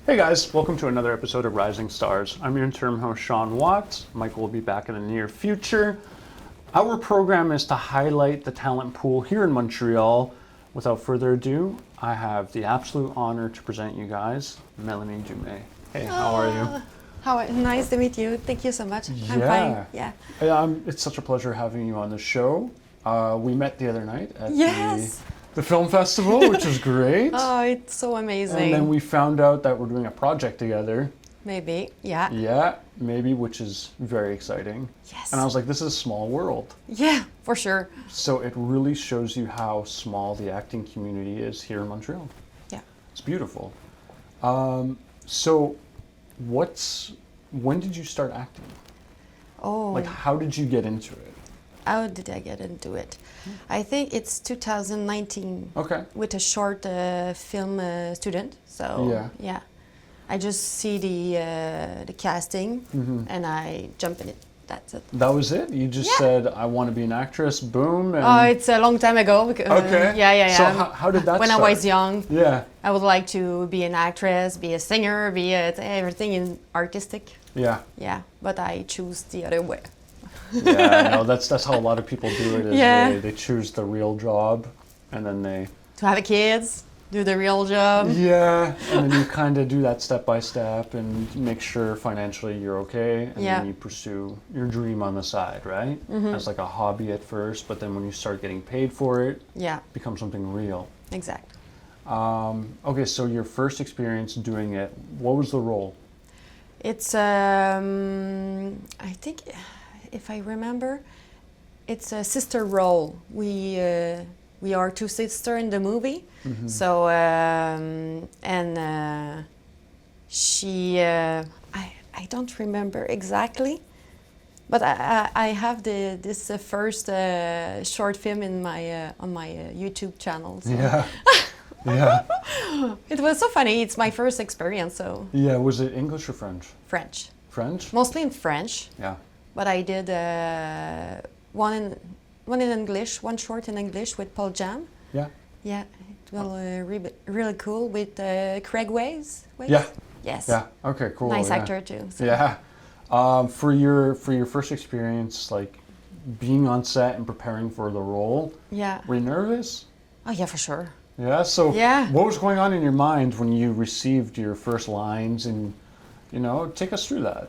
Hey guys, welcome to another episode of Rising Stars. I'm your interim host, Sean Watts. Michael will be back in the near future. Our program is to highlight the talent pool here in Montreal. Without further ado, I have the absolute honor to present you guys Mélanie Dumais. Hey, how are you? Nice to meet you. Thank you so much. I'm fine. Yeah. It's such a pleasure having you on the show. We met the other night at the film festival, which was great. Oh, it's so amazing. And then we found out that we're doing a project together. Maybe, yeah. Yeah, maybe, which is very exciting. Yes. And I was like, this is a small world. Yeah, for sure. So it really shows you how small the acting community is here in Montreal. Yeah. It's beautiful. So when did you start acting? Oh. Like, how did you get into it? How did I get into it? I think it's 2019. Okay. With a short film student. So, yeah. I just see the casting and I jump in it. That's it. That was it? You just said, I want to be an actress, boom. And... Oh, it's a long time ago. Because, okay. Yeah. So how did that when start? I was young, I would like to be an actress, be a singer, be everything in artistic. Yeah. Yeah, but I choose the other way. Yeah, no, that's how a lot of people do it. Is they choose the real job, and then they to have kids, do the real job. Yeah, and then you kind of do that step by step and make sure financially you're okay, and then you pursue your dream on the side, right? As like a hobby at first, but then when you start getting paid for it, it becomes something real. Exactly. Okay, so your first experience doing it, what was the role? It's I think, if I remember, it's a sister role. We are two sisters in the movie. So she I don't remember exactly, but I have this first short film in my on my YouTube channel. So. Yeah. Yeah. It was so funny. It's my first experience. So. Yeah. Was it English or French? French. French. Mostly in French. Yeah. But I did one in English, one short in English with Paul Jam. Yeah. Yeah, it was really cool with Craig Ways. Yeah. Yes. Yeah. Okay. Cool. Nice actor too. So. Yeah. For your first experience, like being on set and preparing for the role. Yeah. Were you nervous? Oh yeah, for sure. Yeah. So. What was going on in your mind when you received your first lines, and take us through that.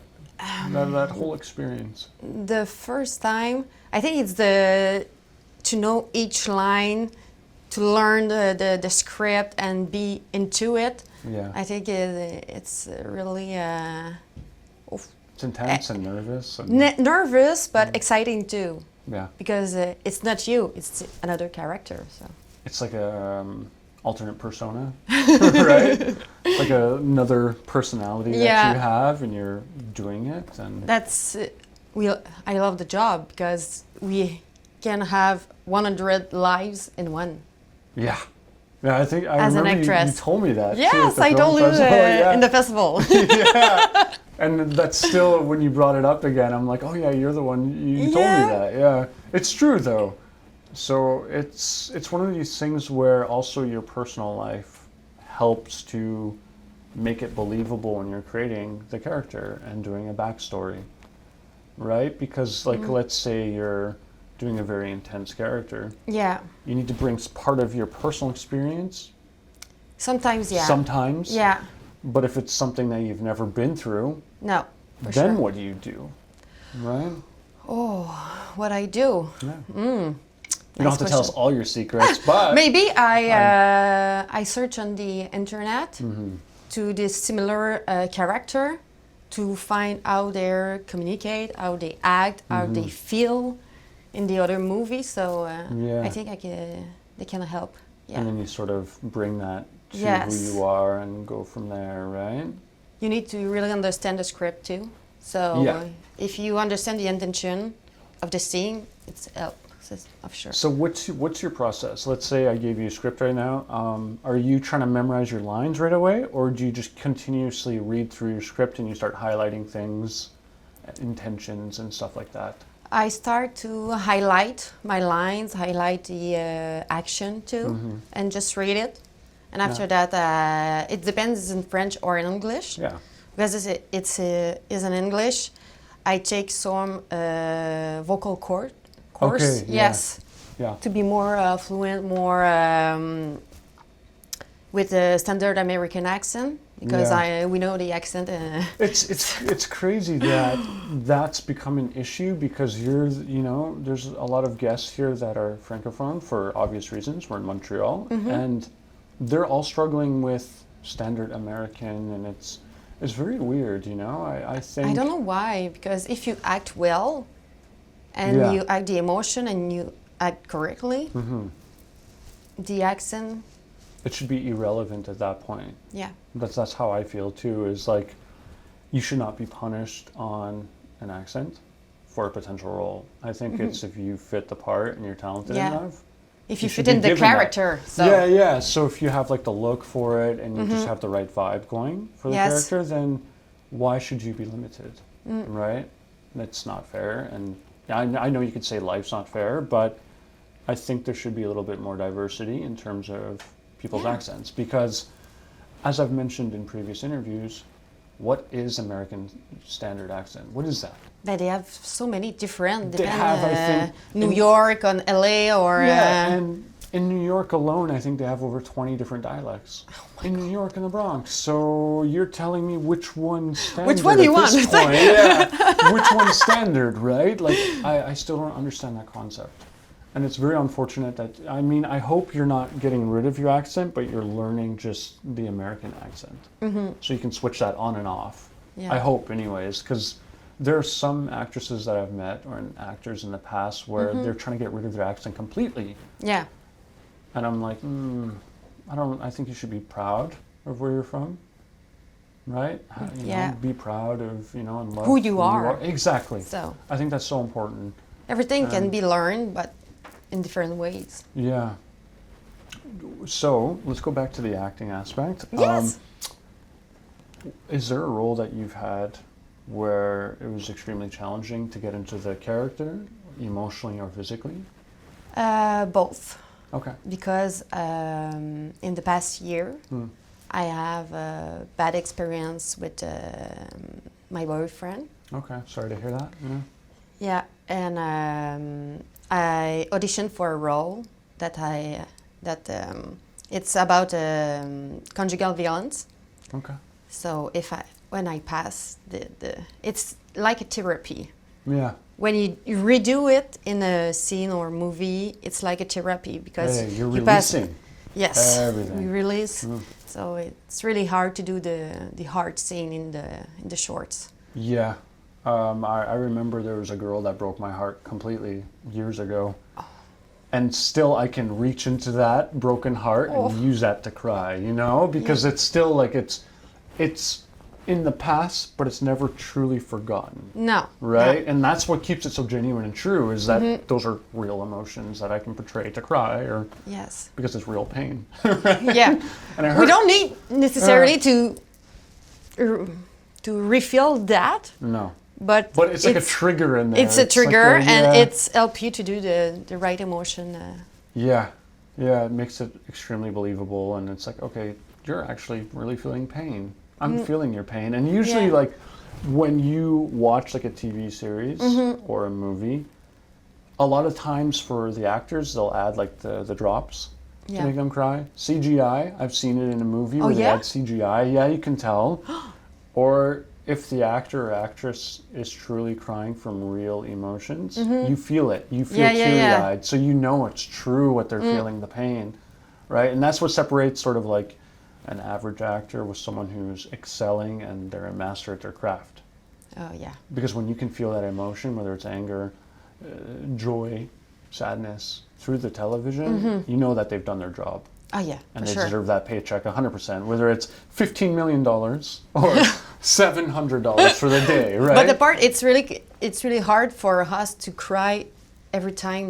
That whole experience. The first time, I think it's to know each line, to learn the script and be into it. Yeah. I think it's really. It's intense and nervous. Nervous, but exciting too. Yeah. Because it's not you; it's another character. So. It's like a alternate persona, right? Like another personality that you have, and you're doing it. And that's I love the job because we can have 100 lives in one. Yeah, I think I as remember an actress. You told me that. Yes, too, I told you in the festival. Yeah, and that's still when you brought it up again. I'm like, oh yeah, you're the one. You told me that. Yeah, it's true though. So it's one of these things where also your personal life helps to make it believable when you're creating the character and doing a backstory, right? Because let's say you're doing a very intense character. Yeah. You need to bring part of your personal experience. Sometimes, yeah. Sometimes. Yeah. But if it's something that you've never been through, no. Then what do you do, right? Oh, what I do? Yeah. You don't have to tell us all your secrets, but... Maybe I search on the internet to this similar character to find how they communicate, how they act, how they feel in the other movie. So I think they can help. Yeah. And then you sort of bring that to who you are and go from there, right? You need to really understand the script too. So if you understand the intention of the scene, it's help. Of sure. So what's your process? Let's say I gave you a script right now. Are you trying to memorize your lines right away, or do you just continuously read through your script and you start highlighting things, intentions and stuff like that? I start to highlight my lines, highlight the action too, and just read it. And after that, it depends in French or in English. Yeah. Because it's in English, I take some vocal course. Okay, yeah. Yes. Yeah. To be more fluent, more with a standard American accent, because we know the accent. It's crazy that that's become an issue, because there's a lot of guests here that are francophone for obvious reasons. We're in Montreal, and they're all struggling with standard American, and it's very weird. I think I don't know why, because if you act well, and you act the emotion, and you act correctly, the accent. It should be irrelevant at that point. Yeah. That's how I feel too, is like you should not be punished on an accent for a potential role. I think it's if you fit the part and you're talented enough. If you fit in the character. So. Yeah. So if you have like the look for it and you just have the right vibe going for the character, then why should you be limited? Right? That's not fair. And I know you could say life's not fair, but I think there should be a little bit more diversity in terms of people's accents, because as I've mentioned in previous interviews, what is American standard accent? What is that? That they have so many different. They have, I think, New York, on LA, or and in New York alone, I think they have over 20 different dialects. In New York and the Bronx. So you're telling me which one's standard? Which one do you want? Which one's standard, right? Like I still don't understand that concept. And it's very unfortunate that, I hope you're not getting rid of your accent, but you're learning just the American accent. So you can switch that on and off. Yeah. I hope anyways, because there are some actresses that I've met, or actors in the past, where they're trying to get rid of their accent completely. Yeah. And I'm like, I think you should be proud of where you're from, right? Be proud of, and love who you are. Exactly. So I think that's so important. Everything can be learned, but in different ways. Yeah. So let's go back to the acting aspect. Yes. Is there a role that you've had where it was extremely challenging to get into the character, emotionally or physically? Both. Okay. Because in the past year, I have a bad experience with my boyfriend. Okay, sorry to hear that. Yeah, and I auditioned for a role that it's about conjugal violence. Okay. So when I pass it's like a therapy. Yeah. When you redo it in a scene or movie, it's like a therapy, because you're releasing. Yes. Everything. We release. So it's really hard to do the hard scene in the shorts. Yeah. I remember there was a girl that broke my heart completely years ago. And still I can reach into that broken heart and use that to cry, because it's still like it's in the past, but it's never truly forgotten. No. Right? No. And that's what keeps it so genuine and true, is that those are real emotions that I can portray to cry, or because it's real pain. Right? Yeah. And we don't need necessarily to refill that. No. But it's like a trigger in there. It's a trigger, and it's help you to do the right emotion. Yeah, it makes it extremely believable, and it's like, okay, you're actually really feeling pain. I'm feeling your pain. And usually, like, when you watch like a TV series or a movie, a lot of times for the actors, they'll add like the drops to make them cry. CGI, I've seen it in a movie where they add CGI. Yeah, you can tell. Or if the actor or actress is truly crying from real emotions, you feel it. You feel teary-eyed, so you know it's true what they're feeling, the pain, right? And that's what separates sort of like an average actor with someone who's excelling and they're a master at their craft. Oh, yeah. Because when you can feel that emotion, whether it's anger, joy, sadness, through the television, you know that they've done their job. Oh, yeah, and they deserve that paycheck 100%, whether it's $15 million or $700 for the day, right? But the part, it's really hard for us to cry every time,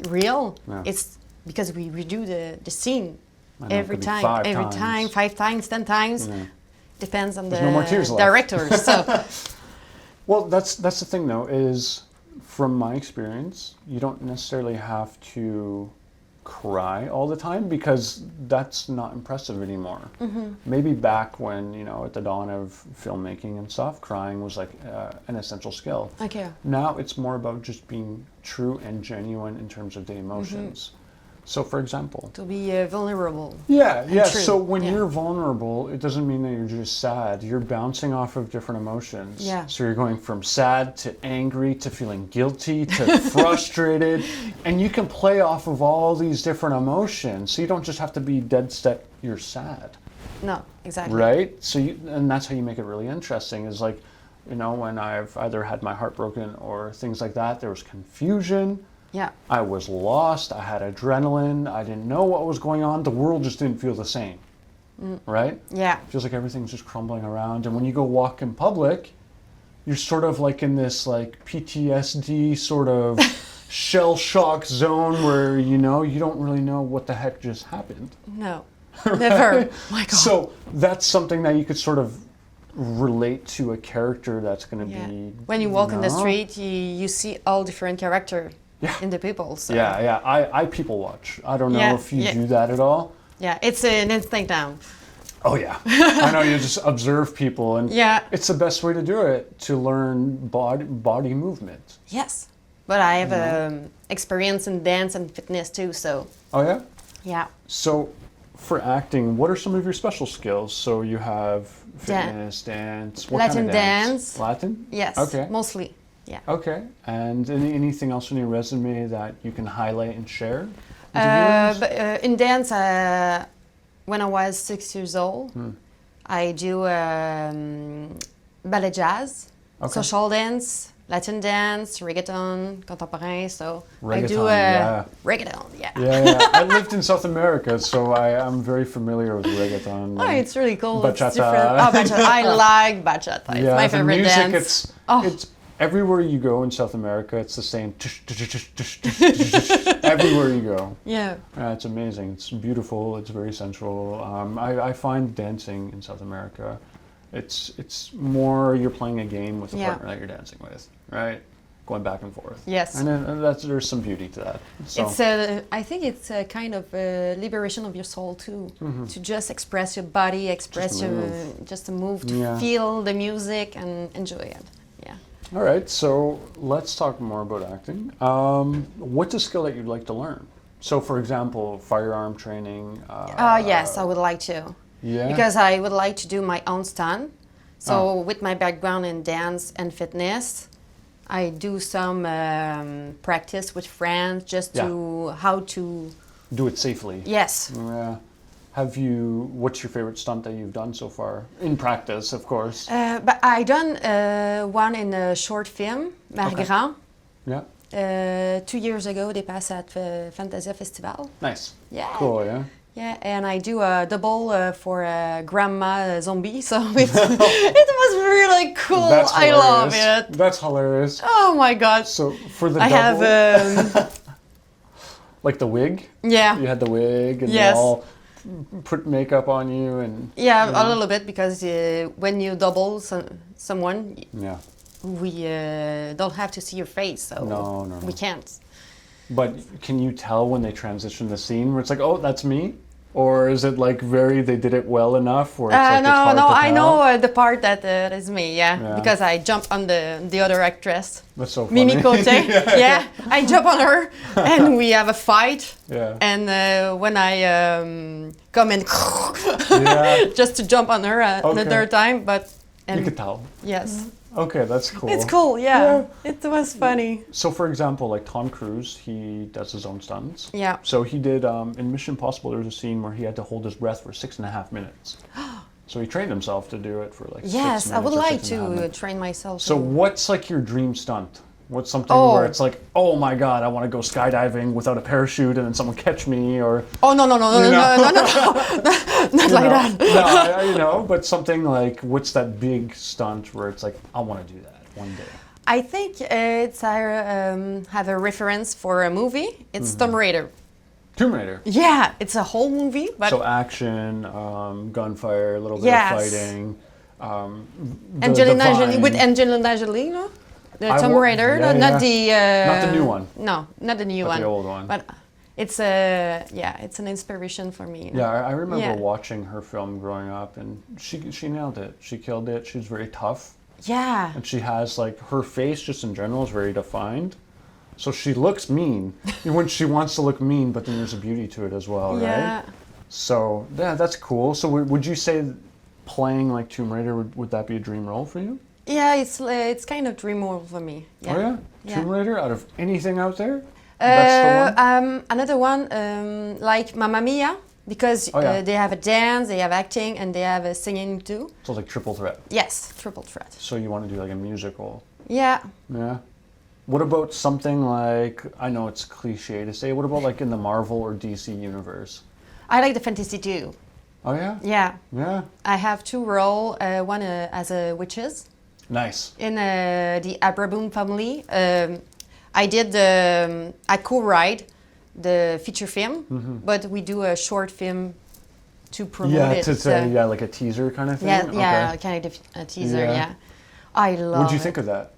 real. Yeah. It's because we redo the scene every time, 5 times, 10 times. Yeah. Depends on the director. So, well, that's the thing, though, is from my experience, you don't necessarily have to cry all the time because that's not impressive anymore. Maybe back when, you know, at the dawn of filmmaking and stuff, crying was like an essential skill. Okay. Now it's more about just being true and genuine in terms of the emotions. So, for example, To be vulnerable. yeah. true. So when Yeah. you're vulnerable, it doesn't mean that you're just sad. You're bouncing off of different emotions. Yeah. So you're going from sad to angry to feeling guilty to frustrated, and you can play off of all these different emotions. So you don't just have to be dead set. You're sad, No, exactly. right? So and that's how you make it really interesting. Is like, you know, when I've either had my heart broken or things like that, there was confusion. Yeah. I was lost. I had adrenaline. I didn't know what was going on. The world just didn't feel the same, right? Yeah. Feels like everything's just crumbling around. And when you go walk in public, you're sort of like in this like PTSD sort of shell shock zone where, you know, you don't really know what the heck just happened. No. Never. My God. So that's something that you could sort of relate to a character that's going to Yeah. be. When you walk in the know? street, you see all different character in the people. So. Yeah. I people watch. I don't know Yeah, if you yeah. do that at all. Yeah, it's an instinct now. Oh yeah, I know. You just observe people, and Yeah. it's the best way to do it, to learn body movement. Yes. But I have experience in dance and fitness too, so Oh yeah. yeah. So, for acting, what are some of your special skills? So you have fitness, dance, what Latin kind of dance? dance. Latin. Yes. Okay. Mostly. Yeah. Okay. And anything else on your resume that you can highlight and share? with the viewers? But in dance, when I was 6 years old, I do ballet jazz, Okay. social dance, Latin dance, reggaeton, contemporain. So I do Reggaeton, yeah. reggaeton. Yeah. Yeah. I lived in South America, so I'm very familiar with reggaeton. Oh, it's really cool. It's Bachata. different. Oh, bachata. I like bachata. It's my the favorite music, dance. It's everywhere you go in South America, it's the same. Everywhere you go. Yeah. It's amazing. It's beautiful. It's very sensual. I find dancing in South America, it's more you're playing a game with the Yeah. partner that you're dancing with, right? Going back and forth. Yes. And then there's some beauty to that. So. It's I think it's a kind of liberation of your soul too, to just express your body, express just to move, to Yeah. feel the music and enjoy it. Yeah. All right, so let's talk more about acting. What's a skill that you'd like to learn? So, for example, firearm training. Yes, I would like to. Yeah. Because I would like to do my own stunt. So with my background in dance and fitness, I do some practice with friends just to how to Do it safely. Yes. Yeah. What's your favorite stunt that you've done so far? In practice, of course. But I done one in a short film, Margrand. Yeah. 2 years ago, they passed at Fantasia Festival. Nice. Yeah. Cool, yeah. Yeah, and I do a double for a grandma zombie, so it was really cool. That's I love hilarious. it. That's hilarious. Oh my god. So for the I double, have like the wig? yeah. You had the wig and they Yes. all put makeup on you and... Yeah, you know? a little bit because when you double someone, Yeah. we don't have to see your face, so No. we can't. But can you tell when they transition the scene where it's like, oh, that's me? Or is it like they did it well enough where it's like it's hard to I tell? know the part that is me, Yeah. because I jump on the other actress. That's so funny. Mimi Cote, yeah, I jump on her and we have a fight. Yeah. And when I come in, Yeah. just to jump on her another time, but You could tell. yes, Okay, that's cool. it's cool. Yeah, it was funny. So, for example, like Tom Cruise, he does his own stunts. Yeah. So he did in Mission Impossible. There was a scene where he had to hold his breath for 6.5 minutes. So he trained himself to do it for like 6 minutes. Yes, I would or like 6.5 to minutes. train myself. So, too. what's like your dream stunt? What's something Oh. where it's like, oh my god, I want to go skydiving without a parachute and then someone catch me, or Oh no, not like that. but something like, what's that big stunt where it's like, I want to do that one day. I think it's I have a reference for a movie. It's Tomb Raider. Tomb Raider. Yeah, it's a whole movie, but So action, gunfire, a little bit Yes. of fighting. Angelina Jolie vine. with Angelina Jolie, no? The I Tomb wa- Raider, yeah, not the Not the new one. No, not the new But one. the old one. But it's it's an inspiration for me. Yeah, I remember Yeah. watching her film growing up, and she nailed it. She killed it. She's very tough, Yeah. and she has like her face just in general is very defined. So she looks mean when she wants to look mean, but then there's a beauty to it as well, Yeah. right? So yeah, that's cool. So would you say playing like Tomb Raider would that be a dream role for you? Yeah, it's kind of dream role for me. Yeah. Oh yeah, Yeah. Tomb Raider out of anything out there, that's the one. Another one, like Mamma Mia, because Oh, yeah. they have a dance, they have acting, and they have a singing too. So like triple threat. Yes, triple threat. So you want to do like a musical? Yeah. Yeah. What about something like, I know it's cliche to say, what about like in the Marvel or DC universe? I like the fantasy too. Oh yeah? Yeah. Yeah. I have two roles, one as a witches Nice. in the Abracadabrante family. I co-write the feature film, but we do a short film to promote Yeah, it. yeah, like a teaser kind of thing? Yeah, Okay. kind of a teaser, Yeah. yeah. I love What'd you it. think of that?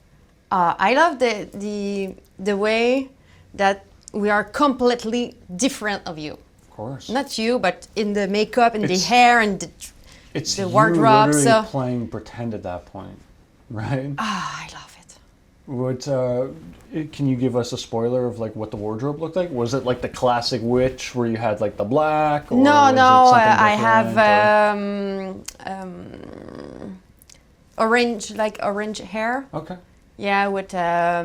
I love the way that we are completely different of you. Of course. Not you, but in the makeup and the It's- hair and It's the you wardrobe, literally so- playing pretend at that point, right? I love it. What, can you give us a spoiler of like what the wardrobe looked like? Was it like the classic witch where you had like the black? Or No, was it no, something I have different, orange hair. Okay. Yeah, with a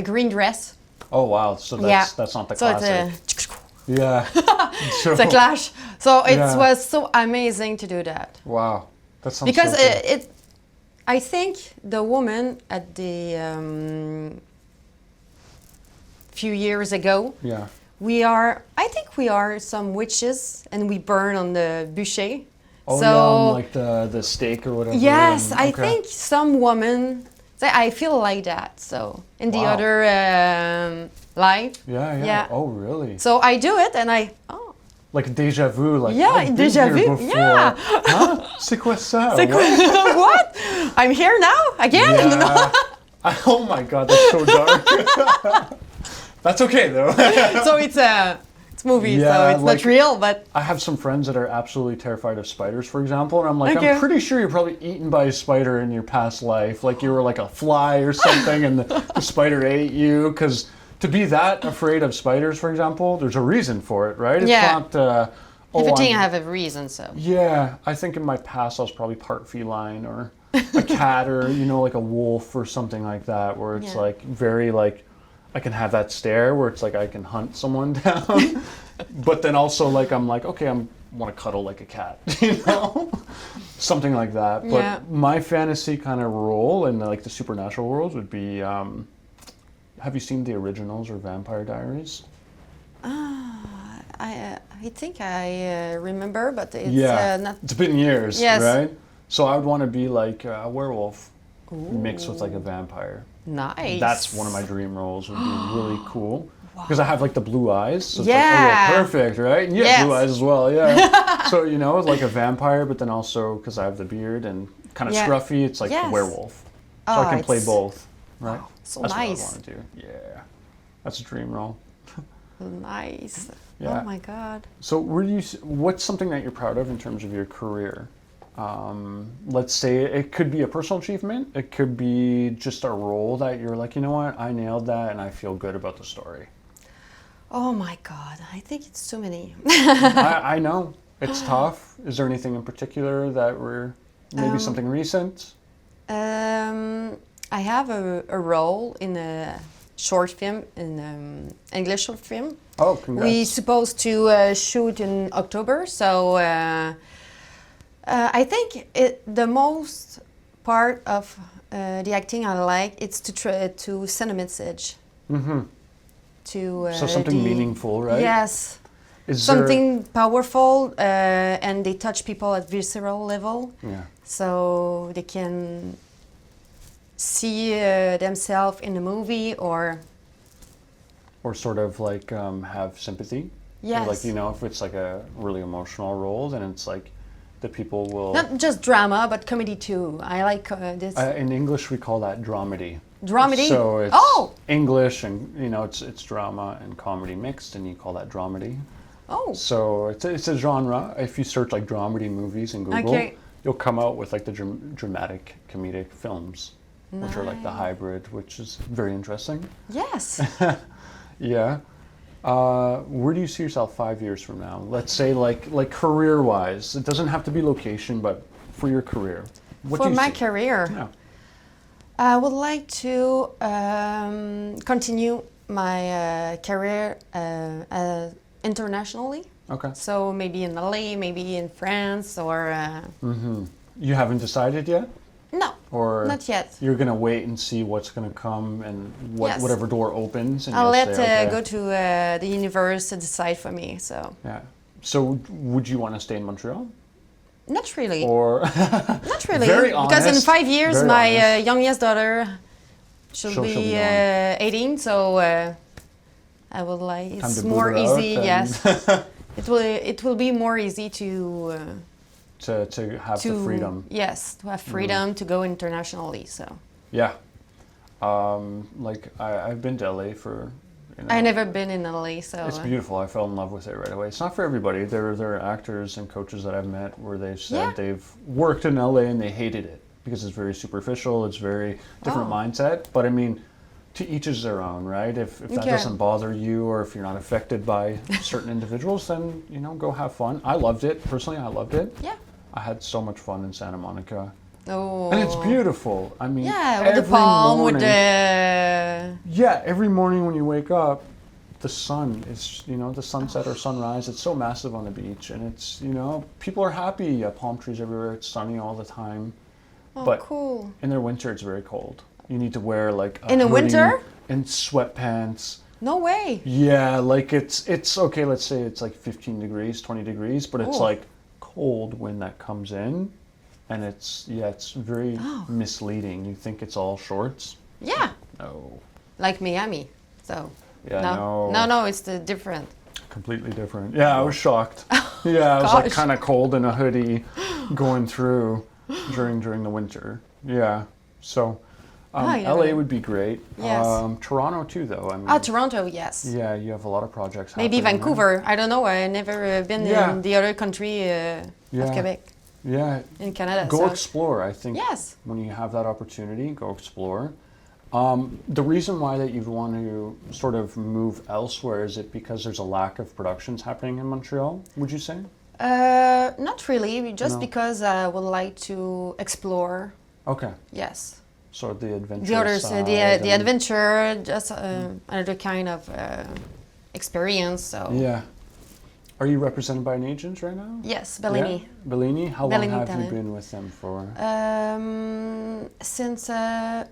green dress. Oh wow, so that's not the So classic. it's Yeah. So, it's a clash. So it Yeah. was so amazing to do that. wow. That sounds Because so cool. I think the woman at the few years ago, Yeah. I think we are some witches and we burn on the bûcher. Oh so, yeah, on like the steak or whatever. yes, and- I okay. think some woman, I feel like that. So in the Wow. other life. Yeah, yeah. Yeah. Oh really? So I do it and Like déjà vu, like Yeah, I've been déjà here vu, before. yeah. Huh? C'est quoi ça? It's like, what? I'm here now again? Yeah. Oh my god, that's so dark. That's okay though. So it's movie, so Yeah, it's like- not real, but I have some friends that are absolutely terrified of spiders, for example, and I'm like, Okay. I'm pretty sure you're probably eaten by a spider in your past life. Like you were like a fly or something, and the spider ate you. Because to be that afraid of spiders, for example, there's a reason for it, right? It's Yeah. not. everything I'm- have a reason, so. Yeah, I think in my past I was probably part feline or a cat or like a wolf or something like that, where it's Yeah. like very like I can have that stare where it's like I can hunt someone down, but then also like I'm like okay, want to cuddle like a cat, something like that. But Yeah. my fantasy kind of role in like the supernatural world would be. Have you seen the originals or Vampire Diaries? I think I remember, but it's not. It's been years, Yes. right? So I would want to be like a werewolf mixed with like a vampire. Nice. That's one of my dream roles. Would be really cool because I have like the blue eyes. So it's Yeah. like, oh yeah, perfect, right? And you have blue Yes. eyes as well, yeah. So like a vampire, but then also because I have the beard and kind of Yeah. scruffy, it's like Yes. a werewolf. So Oh, I can play it's- both, right? so That's nice. what I want to do. Yeah, that's a dream role. Nice. Yeah. Oh my God. So, what's something that you're proud of in terms of your career? Let's say it could be a personal achievement. It could be just a role that you're like, you know what, I nailed that, and I feel good about the story. Oh my God. I think it's too many. I know it's tough. Is there anything in particular that were maybe something recent? I have a role in a short film, in English short film. Oh, congrats. We supposed to shoot in October, so I think the most part of the acting I like it's to try to send a message. Mm-hmm. To So something meaningful, right? Yes, Is there- something powerful, and they touch people at visceral level, Yeah. so they can see themselves in the movie or. Or sort of like have sympathy. Yes. Like if it's like a really emotional role, then it's like the people will. Not just drama, but comedy too. I like this. In English, we call that dramedy. Dramedy. So it's Oh. English, and it's drama and comedy mixed, and you call that dramedy. Oh. So it's a genre. If you search like dramedy movies in Google, Okay. you'll come out with like the dramatic comedic films, which are like the hybrid, which is very interesting. Yes. Yeah. Where do you see yourself 5 years from now? Let's say like career-wise. It doesn't have to be location, but for your career. What For do you my see? career, Yeah. I would like to continue my career internationally. Okay. So maybe in LA, maybe in France, or You haven't decided yet? no, Or not yet. you're going to wait and see what's going to come and Yes. whatever door opens? And I'll you'll let say, okay. go to the universe to decide for me. So Yeah. So would you want to stay in Montreal? not really, Or not really, Very because in honest, 5 years very my honest. youngest daughter she'll She'll be be gone. 18. So I would like Time it's to more boot her out easy. and- Yes, it will be more easy to. to have the freedom. Yes, to have freedom to go internationally. So Yeah. Like I've been to LA for, I never been in LA, so it's beautiful. I fell in love with it right away. It's not for everybody. There are actors and coaches that I've met where they've said Yeah. they've worked in LA and they hated it because it's very superficial. It's very different Oh. mindset. But I mean, to each is their own, right? If that Okay. doesn't bother you, or if you're not affected by certain individuals, then go have fun. I loved it personally. I loved it. yeah. I had so much fun in Santa Monica. Oh, And it's beautiful. I mean, Yeah, with the every palm, morning, with the yeah, every morning when you wake up, the sun is, the sunset or sunrise. It's so massive on the beach, and it's, people are happy. Palm trees everywhere. It's sunny all the time. oh, but cool. in the winter, it's very cold. You need to wear like a In the hoodie winter? and sweatpants. No way. Yeah, like it's okay. Let's say it's like 15 degrees, 20 degrees, but it's Oh. like cold when that comes in, and it's very Oh. misleading. You think it's all shorts? Yeah, No. like Miami. So Yeah, no, it's the different. completely different. Yeah, I was shocked. Yeah, I was like Gosh. kind of cold in a hoodie going through during the winter. Yeah, so you never LA know. would be great. Yes. Toronto too, though. I mean, Toronto, yes. yeah, you have a lot of projects. Maybe happening there. Vancouver. I don't know. I never been Yeah. in the other country Yeah. of Quebec, Yeah, in Canada. go so. explore. I think Yes. when you have that opportunity, go explore. The reason why that you'd want to sort of move elsewhere, is it because there's a lack of productions happening in Montreal, would you say? Not really, just No. because I would like to explore. Okay, Yes. so the adventure The others, side the and- adventure, just another kind of experience. So Yeah. Are you represented by an agent right now? yes, Bellini. Yeah? Bellini? How Bellini long have Talent. you been with them for? Since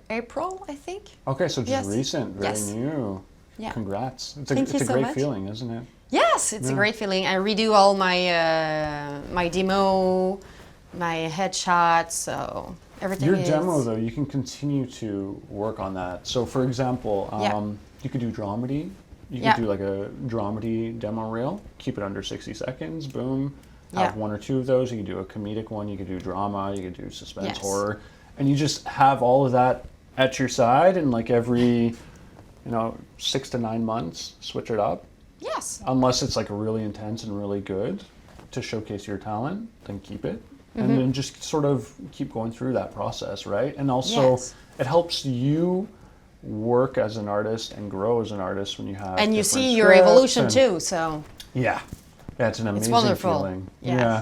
April, I think. Okay, so just Yes. recent, very Yes. new. Yeah. Congrats. It's Thank you a so great much. feeling, isn't it? Yes, it's a Yeah. great feeling. I redo all my my demo, my headshots, so everything. Your is, demo, though, you can continue to work on that. So, for example, Yeah. you could do dramedy. You Yeah. could do like a dramedy demo reel, keep it under 60 seconds, boom. Have Yeah. one or two of those. You could do a comedic one, you could do drama, you could do suspense, Yes. horror. And you just have all of that at your side, and like every, 6 to 9 months, switch it up. Yes. Unless it's like really intense and really good to showcase your talent, then keep it. Mm-hmm. And then just sort of keep going through that process, right? And also, Yes. it helps you work as an artist and grow as an artist when you have And you different see your scripts evolution and- too. So Yeah. Yeah, it's an amazing wonderful. feeling. Yes. Yeah.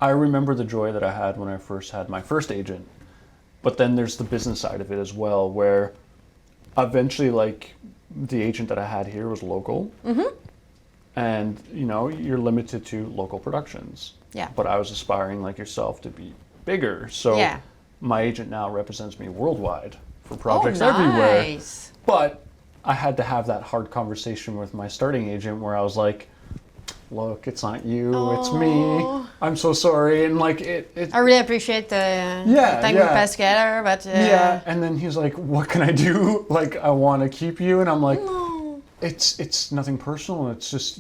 I remember the joy that I had when I first had my first agent. But then there's the business side of it as well, where eventually, like, the agent that I had here was local. Mm-hmm. And, you're limited to local productions. Yeah. But I was aspiring, like yourself, to be bigger. So Yeah. my agent now represents me worldwide for projects oh, everywhere. nice. But I had to have that hard conversation with my starting agent where I was like, look, it's not you, it's me. Aw. I'm so sorry. And like it I really appreciate the time we yeah. passed together, but yeah. And then he's like, what can I do? Like, I want to keep you. And I'm like, no. it's nothing personal. It's just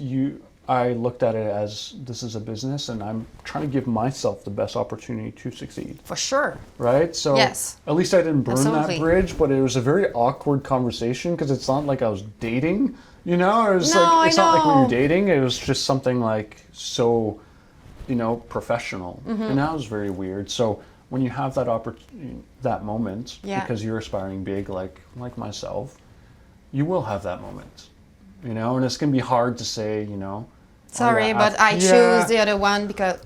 I looked at it as this is a business and I'm trying to give myself the best opportunity to succeed. For sure. Right? So Yes. at least I didn't burn Absolutely. that bridge, but it was a very awkward conversation because it's not like I was dating, you know? It was No, like, it's I not like when know. you're dating, it was just something like so, you know, professional. Mm-hmm. And that was very weird. So when you have that that moment, Yeah. because you're aspiring big like myself, you will have that moment. You know, and it's going to be hard to say, you know, Sorry, but I choose the other one because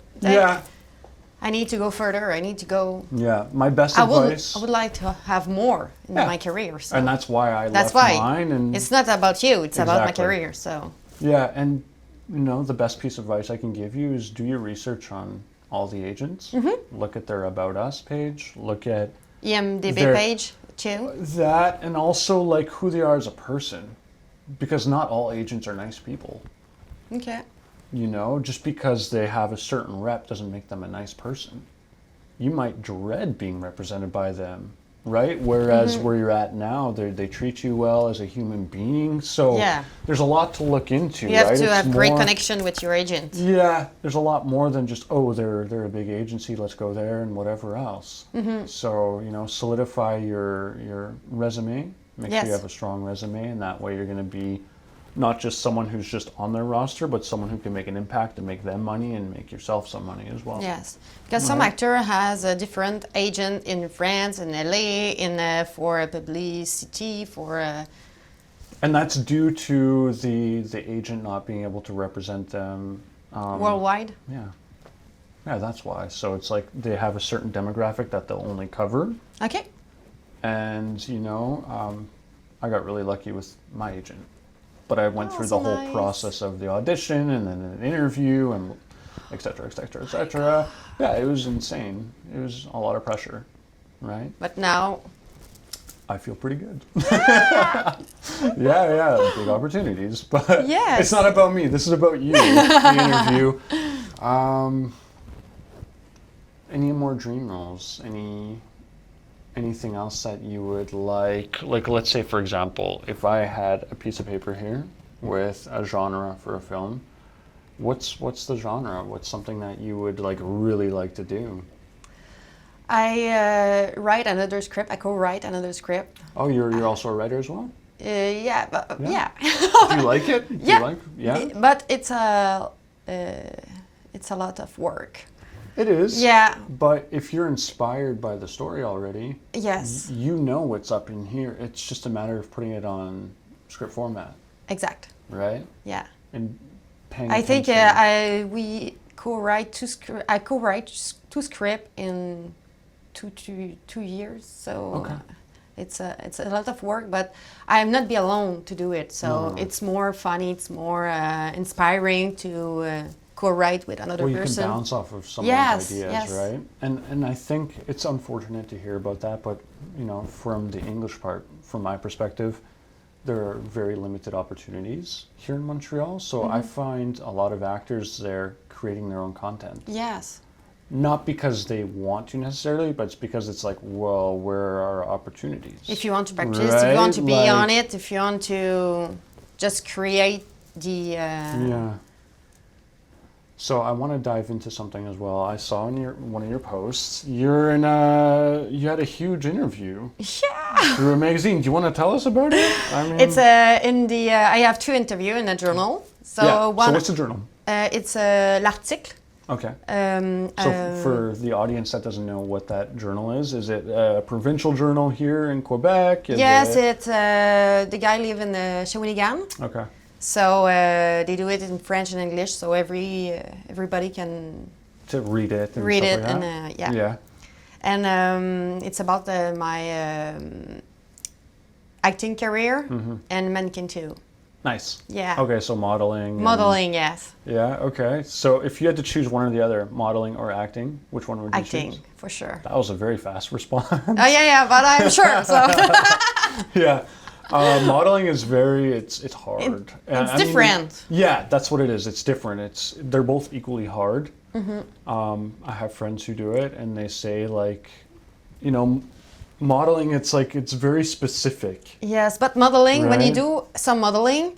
I need to go further. I need to go. Yeah, my best I advice. would like to have more in my career. So. And that's why I That's left why mine. And it's not about you. It's about my Exactly. career. So yeah, and you know, the best piece of advice I can give you is do your research on all the agents. Mm-hmm. Look at their About Us page. Look at IMDb There- page too. that, and also like who they are as a person, because not all agents are nice people. Okay. You know, just because they have a certain rep doesn't make them a nice person. You might dread being represented by them, right? Whereas Mm-hmm. where you're at now, they treat you well as a human being. So Yeah. there's a lot to look into, You have right? to It's have great more- connection with your agent. Yeah, there's a lot more than just, oh, they're a big agency, let's go there and whatever else. Mm-hmm. So, you know, solidify your resume. Make sure Yes. you have a strong resume, and that way you're going to be not just someone who's just on their roster, but someone who can make an impact and make them money and make yourself some money as well. Yes, because some Right. actor has a different agent in France, in LA, for publicity, for. And that's due to the agent not being able to represent them. Worldwide. Yeah. Yeah, that's why. So it's like they have a certain demographic that they'll only cover. Okay. And, you know, I got really lucky with my agent. But I went through the so whole nice. process of the audition and then an interview and et cetera, et cetera, et cetera. Yeah, it was insane. It was a lot of pressure, right? But now, I feel pretty good. yeah, big opportunities. But Yes. it's not about me. This is about you, the interview. Any more dream roles? Anything else that you would like let's say for example, if I had a piece of paper here with a genre for a film, what's the genre? What's something that you would like really like to do? I write another script. I co-write another script. Oh, you're also a writer as well? Yeah, but Yeah. yeah. Do you like it? Do Yeah. you like, yeah? But it's a lot of work. It is. Yeah. But if you're inspired by the story already, Yes. you know what's up in here. It's just a matter of putting it on script format, Exact. right? Yeah. And paying I think attention. we co-write I co-write two scripts in two years. So Okay. it's a lot of work, but I am not be alone to do it. So No. it's more funny. It's more inspiring to co-write with another Well, you person. can bounce off of someone's Yes, ideas, yes. right? And I think it's unfortunate to hear about that, but you know, from the English part, from my perspective, there are very limited opportunities here in Montreal. So Mm-hmm. I find a lot of actors there creating their own content. Yes. Not because they want to necessarily, but it's because it's like, well, where are our opportunities? If you want to practice, if you want to Right? be Like- on it, if you want to just create the. Yeah. So I want to dive into something as well. I saw in one of your posts, you had a huge interview Yeah. through a magazine. Do you want to tell us about it? I mean, It's in the. I have two interviews in a journal. So yeah. one. So what's the journal? It's l'article. Okay. So for the audience that doesn't know what that journal is it a provincial journal here in Quebec? Is Yes, it? it's the guy live in Shawinigan. Okay. So they do it in French and English, so everybody can To read it and read stuff it, like and that? yeah. Yeah. And it's about my acting career and mannequin too. Nice. Yeah. Okay, so modeling. and- Modeling, yes. Yeah, okay. So if you had to choose one or the other, modeling or acting, which one would you Acting, choose? for sure. That was a very fast response. Oh yeah, but I'm sure. So Yeah. Modeling is it's hard. And it's I mean, different. yeah, that's what it is. It's different. They're both equally hard. Mm-hmm. I have friends who do it, and they say like, you know, modeling. It's like it's very specific. Yes, but modeling, when you Right. do some modeling,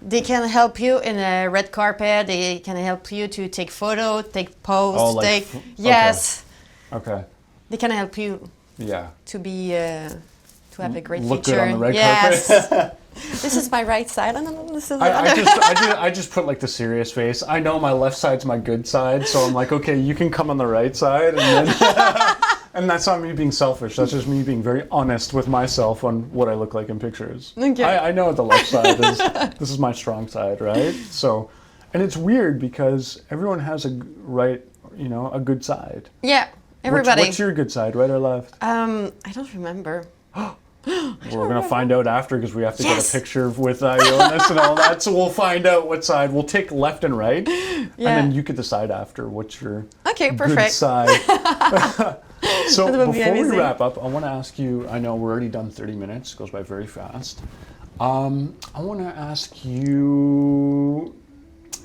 They can help you in a red carpet. They can help you to take photo, take pose, Oh, like take okay. yes. Okay. They can help you Yeah. to be to have a great Look future. good on the red yes. carpet. This is my right side, and then this is the I other. just put like the serious face. I know my left side's my good side, so I'm like, okay, you can come on the right side, and then, and that's not me being selfish. That's just me being very honest with myself on what I look like in pictures. Okay. I know the left side is this is my strong side, right? So, and it's weird because everyone has a a good side. Yeah, everybody. What's your good side, right or left? I don't remember. We're going to find out after because we have to Yes. get a picture with Jonas and all that. So we'll find out what side. We'll take left and right. Yeah. And then you could decide after what's your Okay, good perfect. side. So That would be before we amazing. wrap up, I want to ask you, I know we're already done 30 minutes. It goes by very fast. I want to ask you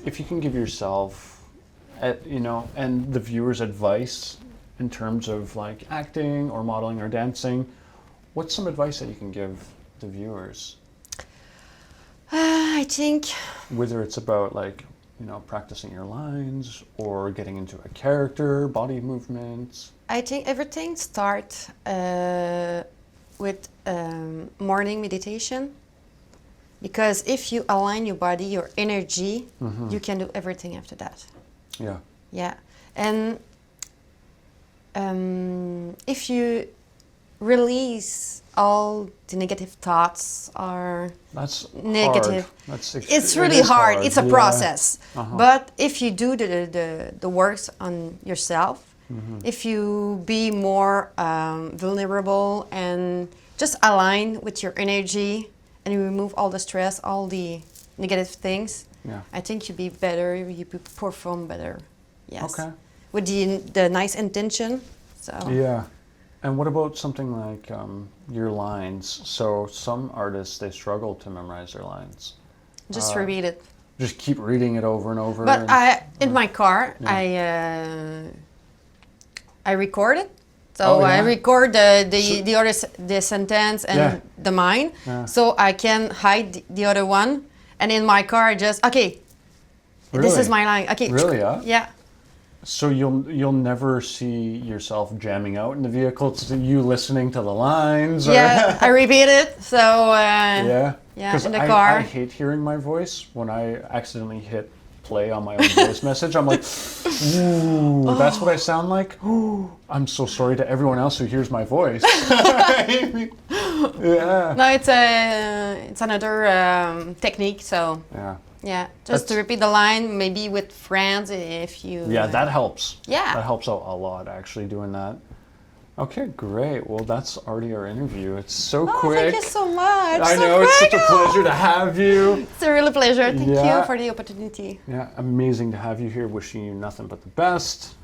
if you can give yourself, and the viewers advice in terms of like acting or modeling or dancing. What's some advice that you can give the viewers? I think Whether it's about like, practicing your lines or getting into a character, body movements. everything starts with morning meditation, because if you align your body, your energy, you can do everything after that. Yeah. Yeah, and if you release all the negative thoughts or That's negative. hard. It's really hard. It's a yeah. process. Uh-huh. But if you do the works on yourself, if you be more vulnerable and just align with your energy and you remove all the stress, all the negative things, Yeah. I think you be better. You perform better. Yes. Okay. With the nice intention. So. Yeah. And what about something like your lines? So some artists, they struggle to memorize their lines. Just repeat it. Just keep reading it over and over. But in my car, Yeah. I record it. So Oh, yeah? I record the other the sentence and Yeah. the mine, Yeah. so I can hide the other one. And in my car, I just this Really? is my line. Okay. Really, huh? Yeah. So you'll never see yourself jamming out in the vehicle. It's you listening to the lines. Or Yeah. I repeat it. So Yeah. Yeah, 'Cause in the I car. hate hearing my voice when I accidentally hit play on my own voice message. I'm like, ooh, that's what I sound like. Ooh, I'm so sorry to everyone else who hears my voice. Yeah. No, it's another technique. So Yeah. yeah, just to repeat the line, maybe with friends if you. Yeah, that helps. Yeah. That helps out a lot, actually, doing that. Okay, great. Well, that's already our interview. It's so quick. Thank you so much. I So know, it's quick. such a pleasure to have you. It's a real pleasure. Thank Yeah. you for the opportunity. Yeah, amazing to have you here. Wishing you nothing but the best.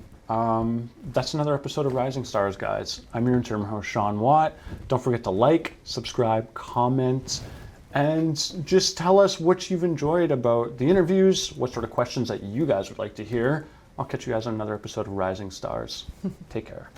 That's another episode of Rising Stars, guys. I'm your interim host, Sean Watt. Don't forget to like, subscribe, comment, and just tell us what you've enjoyed about the interviews, what sort of questions that you guys would like to hear. I'll catch you guys on another episode of Rising Stars. Take care.